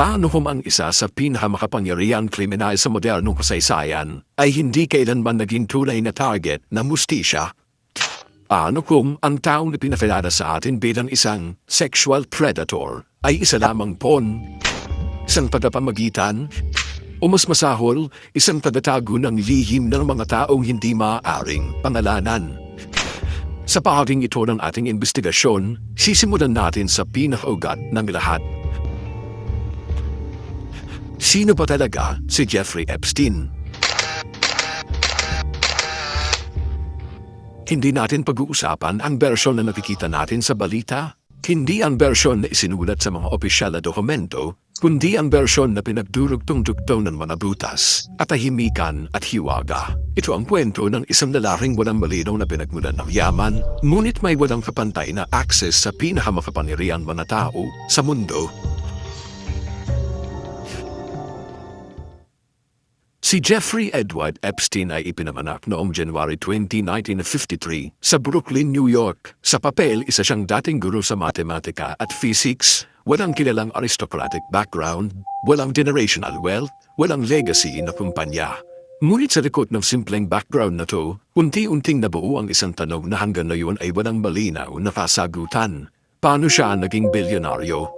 Paano kung ang isa sa pinakamakapangyarihang kriminal sa modernong kasaysayan ay hindi kailanman naging tunay na target ng mustisya? Paano kung ang taong na pinakilala sa atin bilang isang sexual predator ay isa lamang pawn, isang tagapamagitan, o mas masahol, isang tagatago ng lihim ng mga taong hindi maaaring pangalanan? Sa paharing ito ng ating investigasyon, sisimulan natin sa pinakaugat ng lahat. Sino ba talaga si Jeffrey Epstein? Hindi natin pag-uusapan ang bersyon na nakikita natin sa balita. Hindi ang bersyon na isinulat sa mga opisyal na dokumento, kundi ang bersyon na pinagdurugtong-dugtong ng mga butas, katahimikan at hiwaga. Ito ang kwento ng isang lalaking walang malinaw na pinagmulan ng yaman, ngunit may walang kapantay na access sa pinakamakapangyarihang mga tao sa mundo. Si Jeffrey Edward Epstein ay ipinanganak noong January 20, 1953 sa Brooklyn, New York. Sa papel, isa siyang dating guro sa matematika at physics, walang kilalang aristocratic background, walang generational wealth, walang legacy na kumpanya. Ngunit sa likod ng simpleng background na to, unti-unting nabuo ang isang tanong na hanggang ngayon ay walang malinaw na kasagutan. Paano siya naging bilyonaryo?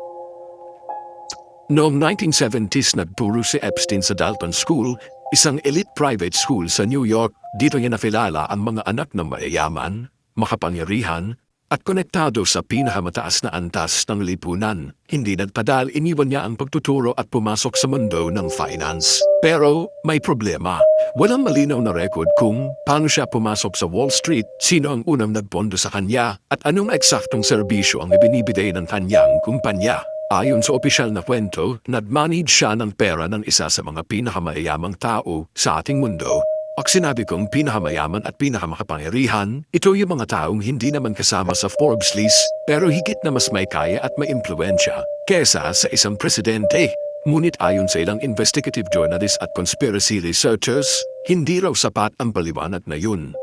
Noong 1970s nagturo si Epstein sa Dalton School, isang elite private school sa New York. Dito niya nakilala ang mga anak ng mayayaman, makapangyarihan, at konektado sa pinakamataas na antas ng lipunan. Hindi nagpadal, iniwan niya ang pagtuturo at pumasok sa mundo ng finance. Pero may problema. Walang malinaw na record kung paano siya pumasok sa Wall Street, sino ang unang nagpondo sa kanya, at anong eksaktong serbisyo ang ibinibigay ng kanyang kumpanya. Ayon sa opisyal na kwento, nag-manage siya ng pera ng isa sa mga pinakamayamang tao sa ating mundo. Pag sinabi kong pinakamayaman at pinakamakapangyarihan, ito yung mga taong hindi naman kasama sa Forbes list, pero higit na mas may kaya at may impluensya kesa sa isang presidente. Ngunit ayon sa ilang investigative journalists at conspiracy researchers, hindi raw sapat ang paliwanag na yun.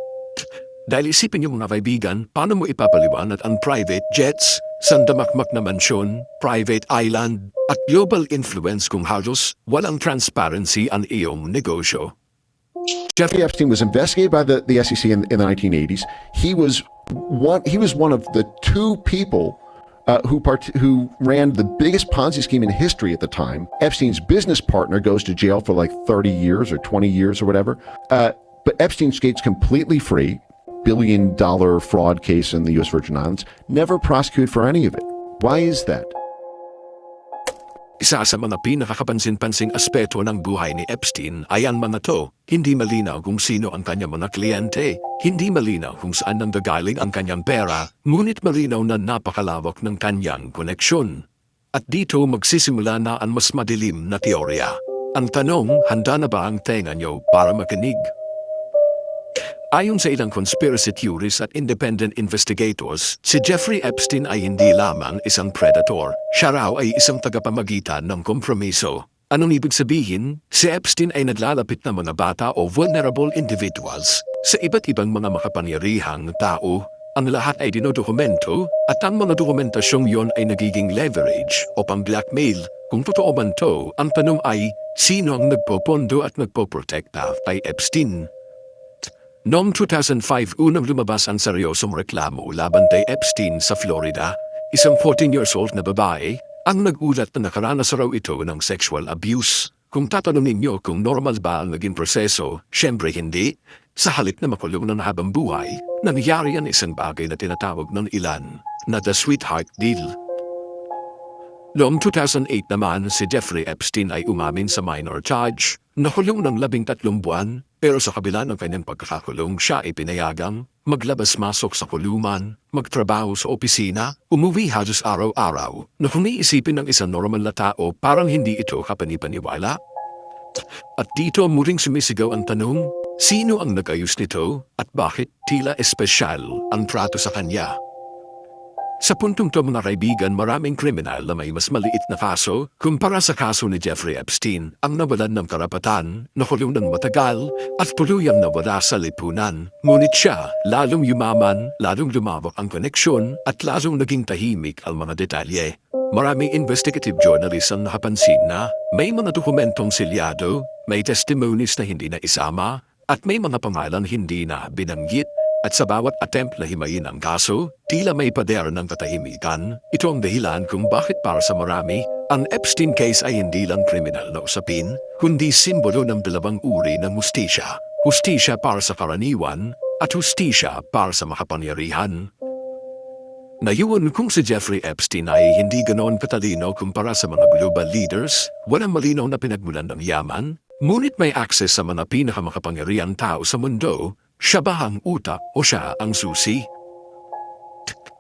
Dahil isipin niyo mga kaibigan, paano mo ipapaliwanag ang private jets, sandamakmak na mansyon, private island, at global influence kung halos walang transparency ang iyong negosyo? Jeffrey Epstein was investigated by the SEC in the 1980s. He was one of the two people who ran the biggest Ponzi scheme in history at the time. Epstein's business partner goes to jail for like 30 years or 20 years or whatever. But Epstein skates completely free. $1 billion fraud case in the U.S. Virgin Islands, never prosecuted for any of it. Why is that? Isa sa mga pinakakapansin-pansing aspeto ng buhay ni Epstein ay ang mga to. Hindi malinaw kung sino ang kanyang mga kliyente. Hindi malinaw kung saan nanggagaling ang kanyang pera, ngunit malinaw na napakalawak ng kanyang koneksyon. At dito magsisimula na ang mas madilim na teorya. Ang tanong, handa na ba ang tenga nyo para makinig? Ayon sa ilang conspiracy theories at independent investigators, si Jeffrey Epstein ay hindi lamang isang predator. Siya raw ay isang tagapamagitan ng kompromiso. Anong ibig sabihin? Si Epstein ay naglalapit na mga bata o vulnerable individuals sa iba't ibang mga makapangyarihang tao. Ang lahat ay dinodokumento at ang mga dokumentasyong yon ay nagiging leverage o pang-blackmail. Kung totoo man to, ang tanong ay, sino ang nagpopondo at nagpoprotekta kay Epstein? Noong 2005, unang lumabas ang seryosong reklamo laban kay Epstein sa Florida. Isang 14 years old na babae ang nagulat na nakaranas raw ito ng sexual abuse. Kung tatanungin niyo kung normal ba ang naging proseso, syempre hindi. Sa halip na makulong ng habang buhay, nangyari ang isang bagay na tinatawag ng ilan na the sweetheart deal. Noong 2008 naman, si Jeffrey Epstein ay umamin sa minor charge. Nakulong ng 13 buwan, pero sa kabila ng kanyang pagkakakulong, siya ay pinayagang maglabas-masok sa kulungan, magtrabaho sa opisina, umuwi halos araw-araw. Na kung iisipin ng isang normal na tao, parang hindi ito kapanipaniwala. At dito muling sumisigaw ang tanong, sino ang nag-ayos nito at bakit tila espesyal ang trato sa kanya? Sa puntong to mga kaibigan, maraming kriminal na may mas maliit na kaso kumpara sa kaso ni Jeffrey Epstein ang nawalan ng karapatan, nakulong ng matagal at tuluyang nawala sa lipunan. Ngunit siya, lalong yumaman, lalong lumawak ang koneksyon at lalong naging tahimik ang mga detalye. Maraming investigative journalists ang nakapansin na may mga dokumentong silyado, may testimonies na hindi na isama, at may mga pangalan hindi na binanggit. At sa bawat attempt na himayin ang kaso, tila may pader ng katahimikan. Ito ang dahilan kung bakit para sa marami, ang Epstein case ay hindi lang kriminal na usapin, kundi simbolo ng dalawang uri ng hustisya. Hustisya para sa karaniwan, at hustisya para sa makapangyarihan. Nayuon kung si Jeffrey Epstein ay hindi ganoon katalino kumpara sa mga global leaders, walang malinaw na pinagmulan ng yaman, ngunit may access sa mga pinakamakapangyarihang tao sa mundo. Siya ba ang utak o siya ang susi?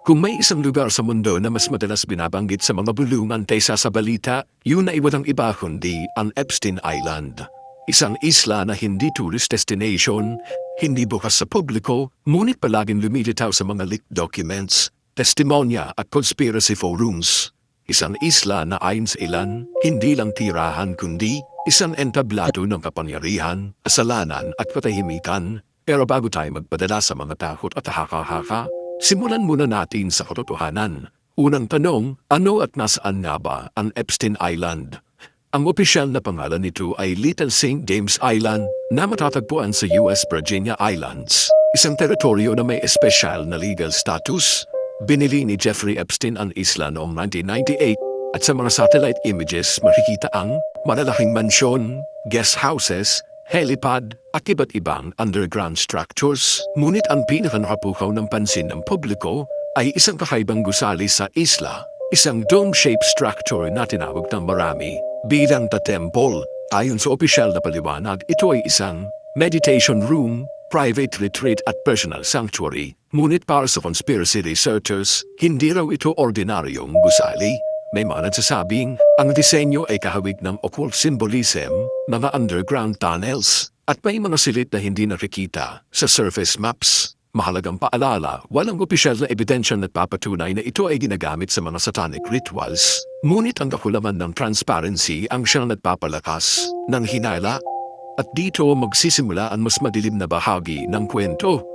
Kung may isang lugar sa mundo na mas madalas binabanggit sa mga bulungan kaysa sa balita, yun ay walang iba kundi ang Epstein Island. Isang isla na hindi tourist destination, hindi bukas sa publiko, ngunit palaging lumilitaw sa mga leaked documents, testimonya at conspiracy forums. Isang isla na ayon sa ilan, hindi lang tirahan kundi isang entablado ng kapangyarihan, kasalanan at katahimikan. Pero bago tayo magpadala sa mga takot at haka-haka, simulan muna natin sa katotohanan. Unang tanong, ano at nasaan nga ba ang Epstein Island? Ang opisyal na pangalan nito ay Little St. James Island na matatagpuan sa US Virginia Islands, isang teritoryo na may espesyal na legal status. Binili ni Jeffrey Epstein ang isla noong 1998 at sa mga satellite images makikita ang malalaking mansyon, guest houses, helipad at iba't ibang underground structures. Ngunit ang pinakanakapukaw ng pansin ng publiko ay isang kakaibang gusali sa isla, isang dome-shaped structure na tinawag ng marami bilang the temple. Ayon sa opisyal na paliwanag, ito ay isang meditation room, private retreat at personal sanctuary. Ngunit para sa conspiracy researchers, hindi raw ito ordinaryong gusali. May mga nagsasabing ang disenyo ay kahawig ng occult symbolism, mga underground tunnels, at may mga silid na hindi nakikita sa surface maps. Mahalagang paalala, walang opisyal na ebidensya na papatunay na ito ay ginagamit sa mga satanic rituals. Ngunit ang kakulaman ng transparency ang siyang nagpapalakas ng hinala. At dito magsisimula ang mas madilim na bahagi ng kwento.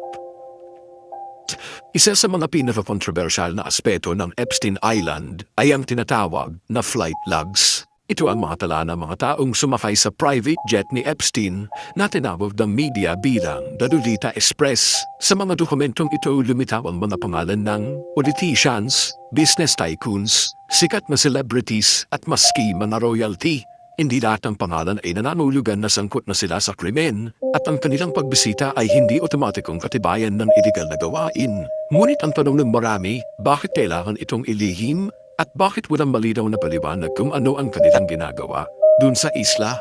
Isa sa mga pinaka-controversial na aspeto ng Epstein Island ay ang tinatawag na flight logs. Ito ang mga tala ng mga taong sumakay sa private jet ni Epstein na tinawag ng media bilang The Lolita Express. Sa mga dokumentong ito lumitaw ang mga pangalan ng politicians, business tycoons, sikat na celebrities at maski mga royalty. Hindi lahat ng pangalan ay nananulugan na sangkot na sila sa krimen at ang kanilang pagbisita ay hindi otomatikong katibayan ng iligal na gawain. Ngunit ang tanong ng marami, bakit kailangan itong ilihim at bakit walang malinaw na paliwanag kung ano ang kanilang ginagawa dun sa isla?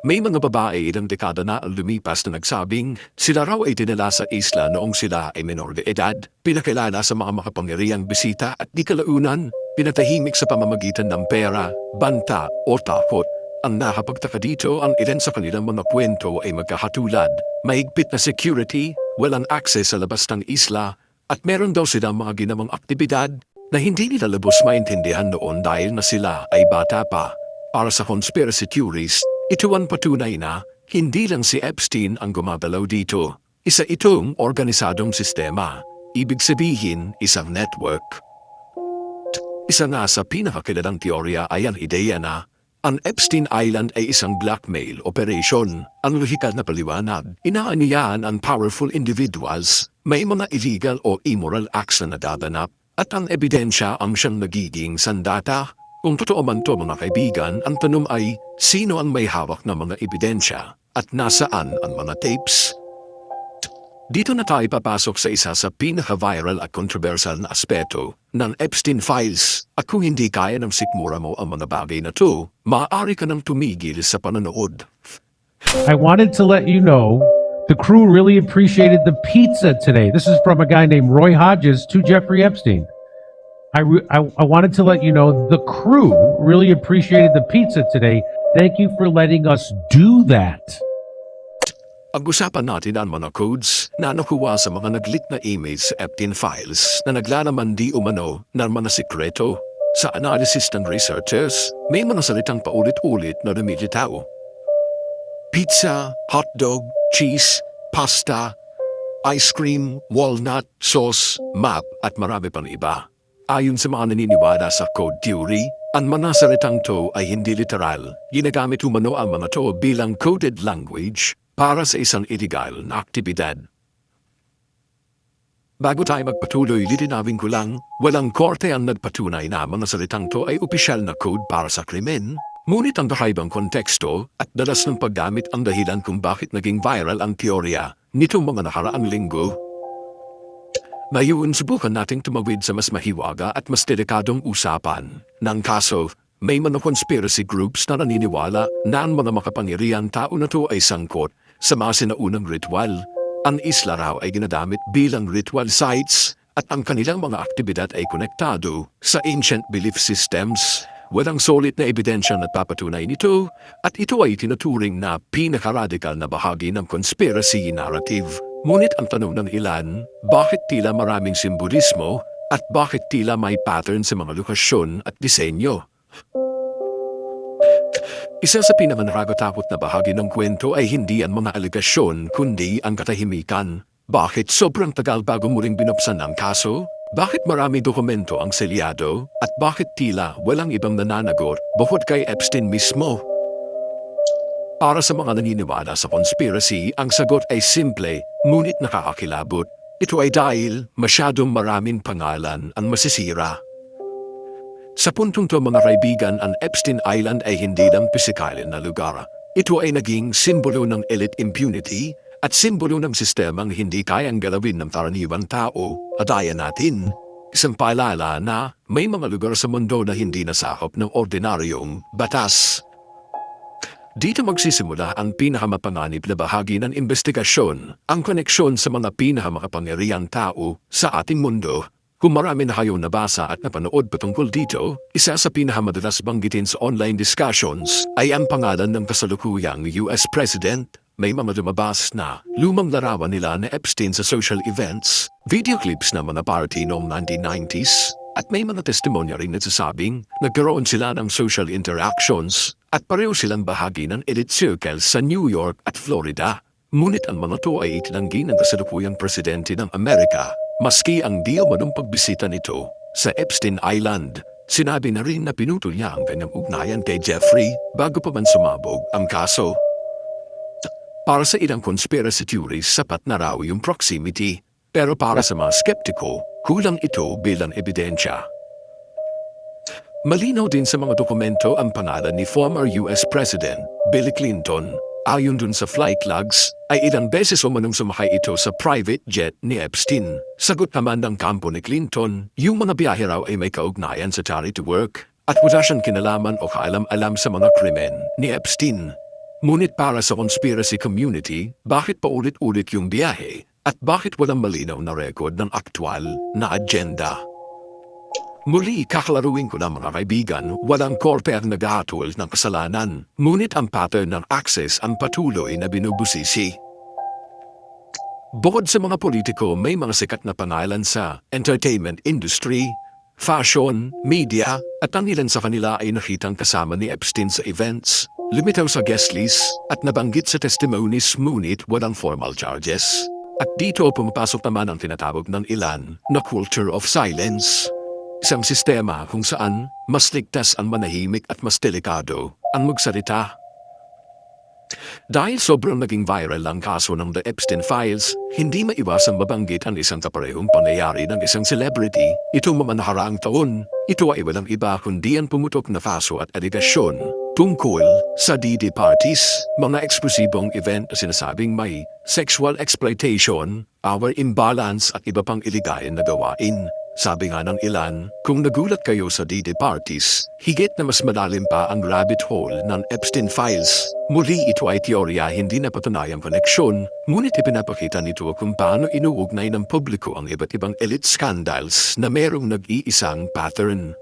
May mga babae ilang dekada na ang lumipas na nagsabing sila raw ay dinala sa isla noong sila ay menor de edad, pinakilala sa mga makapangyarihang bisita at di kalaunan, pinatahimik sa pamamagitan ng pera, banta o takot. Ang nakapagtaka dito, ang ilan sa kanilang mga kwento ay magkakatulad, mahigpit na security, walang access sa labas ng isla, at meron daw silang mga ginawang aktibidad na hindi nila lubos maintindihan noon dahil na sila ay bata pa. Para sa conspiracy theories, ito ang patunay na hindi lang si Epstein ang gumagalaw dito. Isa itong organisadong sistema. Ibig sabihin, isang network. Isa nga sa pinakakilalang teorya ay ang ideya na ang Epstein Island ay isang blackmail operation. Ang lohikal na paliwanag, inaaniyahan ang powerful individuals, may mga illegal o immoral acts na nadadanap, at ang ebidensya ang siyang nagiging sandata. Kung totoo man to mga kaibigan, ang tanong ay, sino ang may hawak na mga ebidensya at nasaan ang mga tapes? Dito na tayo papasok sa isa sa pinaka-viral at controversial na aspeto ng Epstein Files. At kung hindi kaya ng sikmura mo ang mga bagay na to, maaari ka nang tumigil sa panonood. I wanted to let you know the crew really appreciated the pizza today. This is from a guy named Roy Hodges to Jeffrey Epstein. I wanted to let you know the crew really appreciated the pizza today. Thank you for letting us do that. Pag-usapan natin ang mga codes na nakuha sa mga nag-leak na emails sa Epstein Files na naglalaman di umano ng mga sikreto. Sa analysis ng researchers, may mga salitang paulit-ulit na lumilitaw. Pizza, hotdog, cheese, pasta, ice cream, walnut, sauce, map at marami pang iba. Ayon sa mga naniniwala sa code theory, ang mga salitang to ay hindi literal. Ginagamit umano ang mga to bilang coded language para sa isang illegal na aktibidad. Bago tayo magpatuloy, lilinawin ko lang, walang korte ang nagpatunay na mga salitang to ay opisyal na code para sa krimen. Ngunit ang kakaibang konteksto at dalas ng paggamit ang dahilan kung bakit naging viral ang teorya nitong mga nakaraang linggo. Ngayon, subukan nating tumawid sa mas mahiwaga at mas delikadong usapan ng kaso. May mga conspiracy groups na naniniwala na ang mga makapangyarihan tao na to ay sangkot sa mga sinaunang ritual. Ang isla raw ay ginagamit bilang ritual sites at ang kanilang mga aktibidad ay konektado sa ancient belief systems. Walang solid na ebidensya na papatunay nito at ito ay tinuturing na pinakaradikal na bahagi ng conspiracy narrative. Ngunit ang tanong ng ilan, bakit tila maraming simbolismo at bakit tila may pattern sa mga lokasyon at disenyo? Isa sa pinakanakakatakot na bahagi ng kwento ay hindi ang mga aligasyon kundi ang katahimikan. Bakit sobrang tagal bago muling binuksan ang kaso? Bakit maraming dokumento ang selyado? At bakit tila walang ibang nananagot bukod kay Epstein mismo? Para sa mga naniniwala sa conspiracy, ang sagot ay simple, ngunit nakakakilabot. Ito ay dahil masyadong maraming pangalan ang masisira. Sa puntong to mga kaibigan, ang Epstein Island ay hindi lang pisikal na lugar. Ito ay naging simbolo ng elite impunity at simbolo ng sistemang hindi kayang galawin ng karaniwang tao, adaya natin. Isang paalala na may mga lugar sa mundo na hindi nasakop ng ordinaryong batas. Dito magsisimula ang pinakamapanganib na bahagi ng investigasyon, ang koneksyon sa mga pinakamakapangyarihang tao sa ating mundo. Kung marami na kayong nabasa at napanood patungkol dito, isa sa pinakamadalas banggitin sa online discussions ay ang pangalan ng kasalukuyang US President. May mga lumabas na lumang larawan nila na Epstein sa social events, video clips na mga party noong 1990s, at may mga testimonya rin nagsasabing nagkaroon sila ng social interactions at pareho silang bahagi ng elite circles sa New York at Florida. Ngunit ang mga to ay itinanggi ng kasalukuyang presidente ng Amerika, maski ang di umanong pagbisita nito sa Epstein Island. Sinabi na rin na pinutol niya ang kanyang ugnayan kay Jeffrey bago pa man sumabog ang kaso. Para sa ilang conspiracy theories, sapat na raw yung proximity. Pero para sa mga skeptiko, kulang ito bilang ebidensya. Malinaw din sa mga dokumento ang pangalan ni former US President Bill Clinton. Ayon dun sa flight logs, ay ilang beses umanong sumakay ito sa private jet ni Epstein. Sagot naman ng kampo ni Clinton, yung mga biyahe raw ay may kaugnayan sa charity work at wala siyang kinalaman o kaalam-alam sa mga krimen ni Epstein. Ngunit para sa conspiracy community, bakit paulit-ulit yung biyahe at bakit walang malinaw na record ng aktwal na agenda? Muli, kakalaruin ko na mga kaibigan, walang korte ang naghahatol ng kasalanan, ngunit ang pattern ng access ang patuloy na binubusisi. Bukod sa mga politiko, may mga sikat na pangalan sa entertainment industry, fashion, media, at ang ilan sa kanila ay nakitang kasama ni Epstein sa events, lumitaw sa guest list at nabanggit sa testimonies ngunit walang formal charges. At dito pumapasok naman ang tinatawag ng ilan na culture of silence. Isang sistema kung saan mas ligtas ang manahimik at mas delikado ang magsalita. Dahil sobrang naging viral ang kaso ng The Epstein Files, hindi maiwasang mabanggit ang isang kaparehong pangyayari ng isang celebrity. Itong mga nakaraang taon, ito ay walang iba kundi ang pumutok na kaso at aligasyon tungkol sa DD parties, mga eksklusibong event na sinasabing may sexual exploitation, power imbalance at iba pang iligal na gawain. Sabi nga ng ilan, kung nagulat kayo sa DD parties, higit na mas malalim pa ang rabbit hole ng Epstein Files. Muli ito ay teorya hindi napatunayang koneksyon, ngunit ipinapakita nito kung paano inuugnay ng publiko ang iba't ibang elite scandals na merong nag-iisang pattern.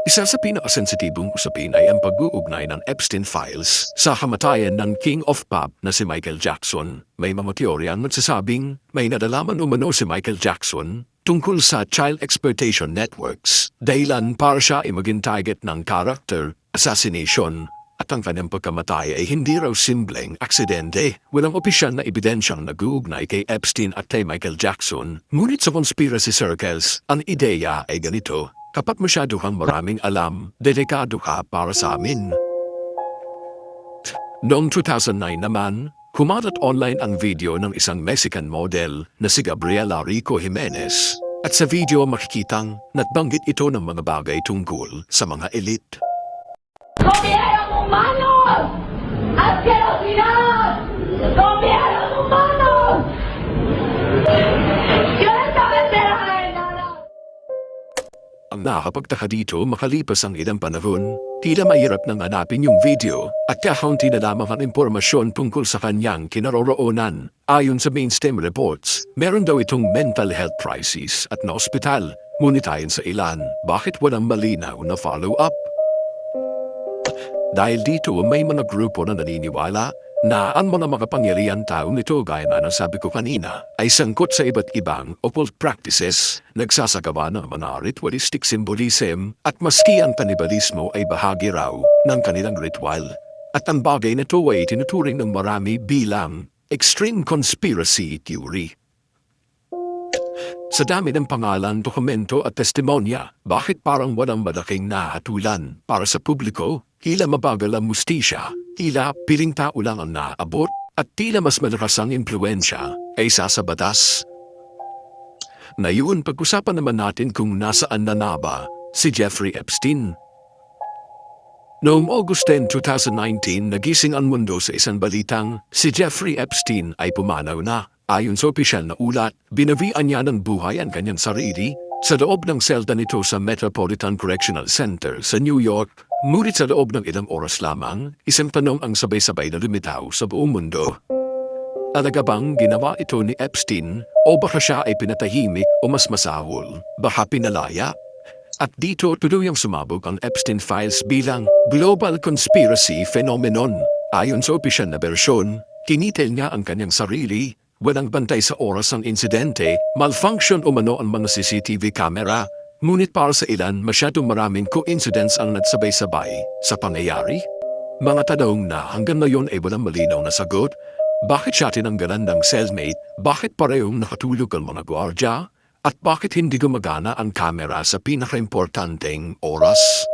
Isa sa pinakasensitibong usapin ay ang pag-uugnay ng Epstein Files sa kamatayan ng King of Pop na si Michael Jackson. May mga teorya ang magsasabing may nadalaman umano si Michael Jackson tungkol sa child exploitation networks, dahilan para siya ay maging target ng character assassination at ang kanyang pagkamatay ay hindi raw simpleng aksidente. Walang opisyal na ebidensyang nag-uugnay kay Epstein at kay Michael Jackson. Ngunit sa conspiracy circles, ang ideya ay ganito: kapag masyado kang maraming alam, delikado ka para sa amin. Noong 2009 naman, kumalat online ang video ng isang Mexican model na si Gabriela Rico Jimenez. At sa video makikitang natbanggit ito ng mga bagay tungkol sa mga elite. ¡Comieron humanos! ¡Asquerosidad! ¡Comieron humanos! ¡Yo no estaba enterada de nada! Ang nakakapagtaka dito, makalipas ang ilang panahon, tila mahirap nang hanapin yung video at kakaunti na lamang ang impormasyon tungkol sa kanyang kinaroroonan. Ayon sa mainstream reports, meron daw itong mental health crisis at na-ospital. Ngunit ayon sa ilan, bakit walang malinaw na follow-up? Dahil dito may mga grupo na naniniwala na ang mga makapangyarihan tao nito, gaya na sabi ko kanina, ay sangkot sa iba't ibang occult practices, nagsasagawa ng mga ritualistic symbolism at maski ang kanibalismo ay bahagi raw ng kanilang ritual. At ang bagay na ito ay tinuturing ng marami bilang extreme conspiracy theory. Sa dami ng pangalan, dokumento at testimonya, bakit parang walang malaking nahatulan para sa publiko? Tila mabagal ang mustisya, tila piling tao lang ang naabot, at tila mas malakas ang impluensya ay sa batas. Ngayon, pag-usapan naman natin kung nasaan na ba si Jeffrey Epstein. Noong August 10, 2019, nagising ang mundo sa isang balitang si Jeffrey Epstein ay pumanaw na. Ayon sa opisyal na ulat, binawian niya ng buhay ang kanyang sarili sa loob ng selda nito sa Metropolitan Correctional Center sa New York. Ngunit sa loob ng ilang oras lamang, isang tanong ang sabay-sabay na lumitaw sa buong mundo. Talaga bang ginawa ito ni Epstein o baka siya ay pinatahimik o mas masahol, baka pinalaya? At dito tuluyang sumabog ang Epstein Files bilang global conspiracy phenomenon. Ayon sa opisyal na bersyon, tinitel niya ang kanyang sarili. Walang bantay sa oras ang insidente, malfunction umano ang mga CCTV camera, ngunit para sa ilan masyadong maraming coincidence ang nagsabay-sabay sa pangyayari. Mga tanong na hanggang ngayon ay walang malinaw na sagot. Bakit siya tinanggalan ng cellmate? Bakit parehong nakatulog ang mga gwardya? At bakit hindi gumagana ang camera sa pinakaimportanteng oras?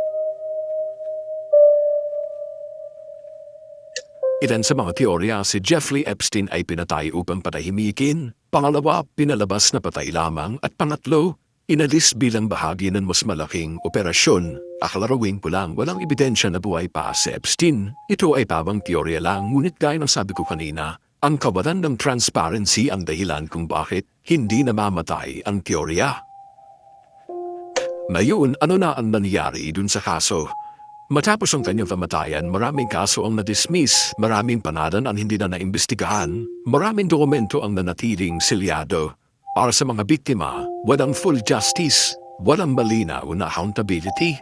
Ilan sa mga teorya, si Jeffrey Epstein ay pinatay upang patahimikin, pangalawa, pinalabas na patay lamang, at pangatlo, inalis bilang bahagi ng mas malaking operasyon. Akalarawin ko lang, walang ebidensya na buhay pa si Epstein. Ito ay pabang teorya lang, ngunit gaya ng sabi ko kanina, ang kawalan ng transparency ang dahilan kung bakit hindi namamatay ang teorya. Ngayon, ano na ang nangyari dun sa kaso? Matapos ang kanyang kamatayan, maraming kaso ang na-dismiss, maraming panadan ang hindi na naimbestigahan, maraming dokumento ang nanatiling silyado. Para sa mga biktima, walang full justice, walang malinaw na accountability.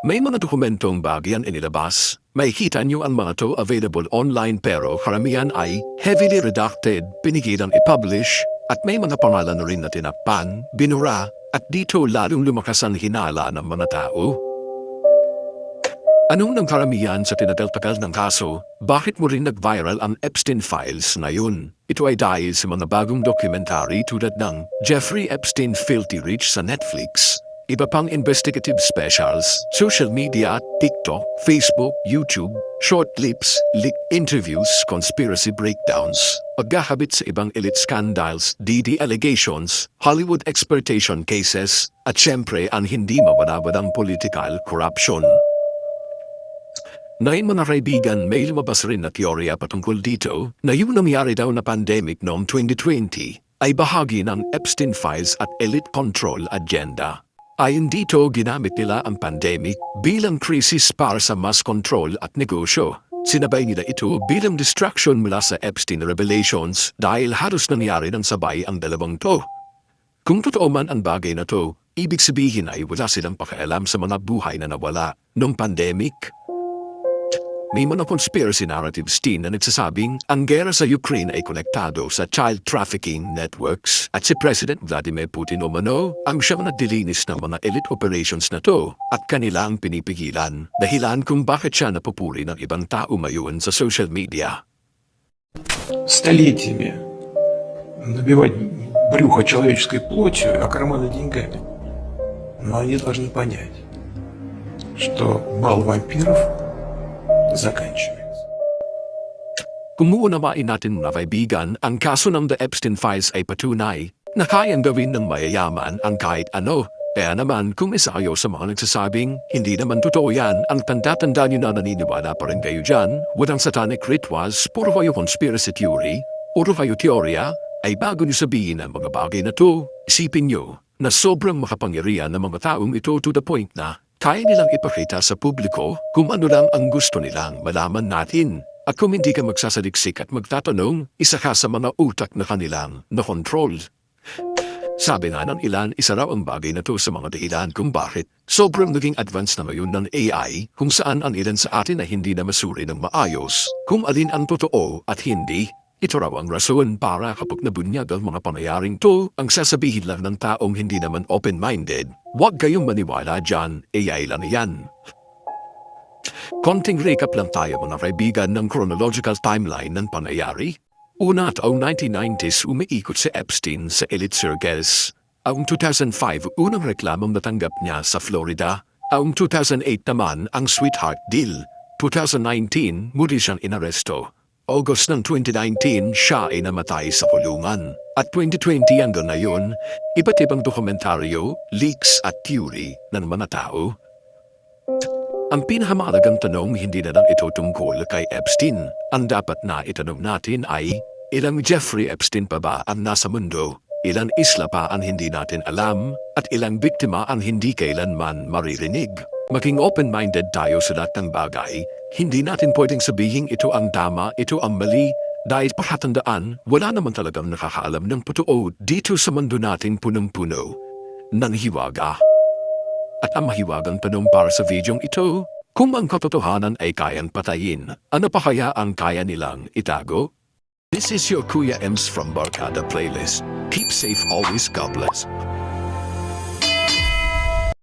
May mga dokumentong bagyan inilabas, makikita niyo ang mga to available online pero karamihan ay heavily redacted, pinigilang i-publish, at may mga pangalan na rin na tinakpan, binura, at dito lalong lumakas ang hinala ng mga tao. Anong nang karamihan sa tinataltakal ng kaso? Bakit mo rin nag-viral ang Epstein Files na yun? Ito ay dahil sa mga bagong documentary tulad ng Jeffrey Epstein Filthy Rich sa Netflix, iba pang investigative specials, social media, TikTok, Facebook, YouTube, short clips, leaked interviews, conspiracy breakdowns, pagkahabit sa ibang elite scandals, DD allegations, Hollywood exploitation cases, at syempre ang hindi mawala-walang political corruption. Ngayon mga kaibigan, may lumabas rin na teorya patungkol dito na yung nangyari daw na pandemic noong 2020 ay bahagi ng Epstein Files at elite control agenda. Ayon dito, ginamit nila ang pandemic bilang krisis para sa mass control at negosyo. Sinabay nila ito bilang distraction mula sa Epstein revelations dahil halos nangyari ng sabay ang dalawang to. Kung totoo man ang bagay na to, ibig sabihin ay wala silang pakialam sa mga buhay na nawala noong pandemic. May mga conspiracy narratives din na nagsasabing ang gera sa Ukraine ay konektado sa child trafficking networks at si President Vladimir Putin umano ang siyang nagdilinis ng mga elite operations na to at kanila ang pinipigilan. Dahilan kung bakit siya napupuri ng ibang tao ngayon sa social media. Столетиями набивать брюхо человеческой плотью, а карманы деньгами. Но они должны понять, что бал вампиров заканчивается. Kung muunawain natin mga kaibigan, ang kaso ng The Epstein Files ay patunay na kayang gawin ng mayayaman ang kahit ano. Kaya naman kung isa kayo sa mga nagsasabing hindi naman totoo yan, ang tanda-tanda nyo na naniniwala pa rin kayo dyan, walang satanic rituals, puro kayo conspiracy theory, puro kayo teorya, ay bago nyo sabihin ang mga bagay na to, isipin nyo na sobrang makapangyarihan ng mga taong ito to the point na kaya nilang ipakita sa publiko kung ano lang ang gusto nilang malaman natin. At kung hindi ka magsasaliksik at magtatanong, isa ka sa mga utak na kanilang na-control. Sabi nga ng ilan, isa raw ang bagay na to sa mga dahilan kung bakit sobrang naging advanced na ngayon ng AI kung saan ang ilan sa atin ay hindi na masuri ng maayos kung alin ang totoo at hindi. Ito raw ang rason para kapag nabunyag ang mga panayaring to, ang sasabihin lang ng taong hindi naman open-minded, huwag kayong maniwala dyan, AI lang yan. Konting recap lang tayo mga kaibigan ng chronological timeline ng panayari. Una taong 1990s umiikot si Epstein sa elite circles. Taong 2005 unang reklamong natanggap niya sa Florida. Taong 2008 naman ang sweetheart deal. 2019 muli siyang inaresto. August ng 2019 siya ay namatay sa kulungan. At 2020 hanggang ngayon, iba't ibang dokumentaryo, leaks at theory ng mga tao. Ang pinakamahalagang tanong hindi na lang ito tungkol kay Epstein. Ang dapat na itanong natin ay, ilang Jeffrey Epstein pa ba ang nasa mundo? Ilang isla pa ang hindi natin alam? At ilang biktima ang hindi kailanman maririnig? Maging open-minded tayo sa lahat ng bagay. Hindi natin pwedeng sabihin ito ang tama, ito ang mali. Dahil pakatandaan, wala naman talagang nakakaalam ng totoo dito sa mundo natin punong-puno ng hiwaga. At ang mahiwagang tanong para sa videong ito, kung ang katotohanan ay kayang patayin, ano pa kaya ang kaya nilang itago? This is your Kuya Ems from Barkada Playlist. Keep safe always, God bless.